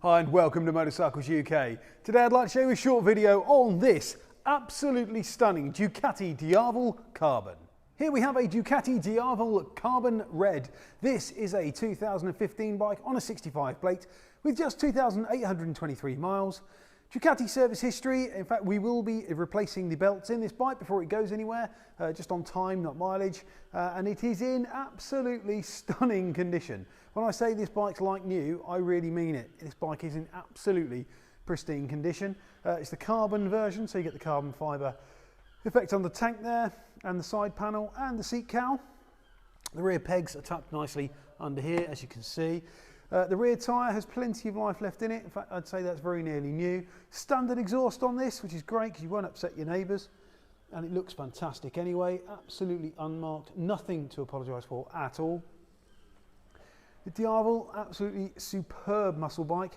Hi and welcome to Motorcycles UK. Today I'd like to show you a short video on this absolutely stunning Ducati Diavel Carbon. Here we have a Ducati Diavel Carbon-Red. This is a 2015 bike on a 65 plate with just 2,823 miles. Ducati service history, in fact we will be replacing the belts in this bike before it goes anywhere, just on time, not mileage, and it is in absolutely stunning condition. When I say this bike's like new, I really mean it. This bike is in absolutely pristine condition. It's the carbon version, so you get the carbon fibre effect on the tank there, and the side panel and the seat cowl. The rear pegs are tucked nicely under here, as you can see. The rear tyre has plenty of life left in it. In fact, I'd say that's very nearly new. Standard exhaust on this, which is great because you won't upset your neighbours. And it looks fantastic anyway, absolutely unmarked, nothing to apologise for at all. The Diavel, absolutely superb muscle bike.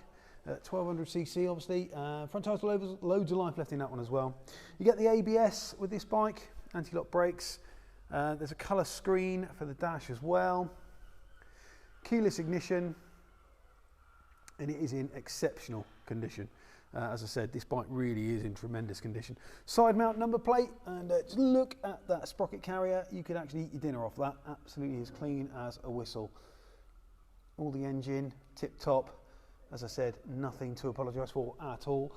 1200cc obviously, front tyres loads of life left in that one as well. You get the ABS with this bike, anti-lock brakes. There's a colour screen for the dash as well. Keyless ignition. And it is in exceptional condition. As I said, this bike really is in tremendous condition. Side mount number plate, and just look at that sprocket carrier. You could actually eat your dinner off that. Absolutely as clean as a whistle. All the engine, tip top. As I said, nothing to apologise for at all.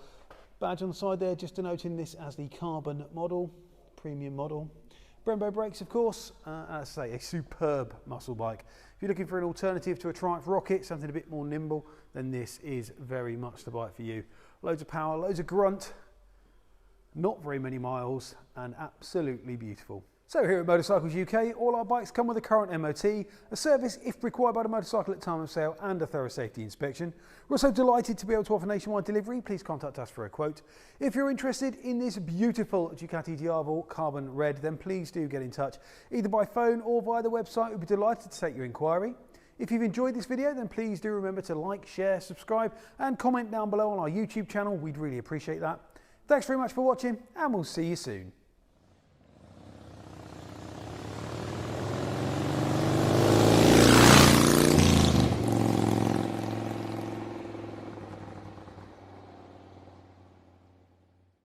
Badge on the side there, just denoting this as the carbon model, premium model. Brembo brakes, of course, as I say, a superb muscle bike. If you're looking for an alternative to a Triumph Rocket, something a bit more nimble, then this is very much the bike for you. Loads of power, loads of grunt, not very many miles, and absolutely beautiful. So here at Motorcycles UK, all our bikes come with a current MOT, a service if required by the motorcycle at time of sale, and a thorough safety inspection. We're also delighted to be able to offer nationwide delivery. Please contact us for a quote. If you're interested in this beautiful Ducati Diavel Carbon-Red, then please do get in touch, either by phone or via the website. We'd be delighted to take your inquiry. If you've enjoyed this video, then please do remember to like, share, subscribe, and comment down below on our YouTube channel. We'd really appreciate that. Thanks very much for watching, and we'll see you soon.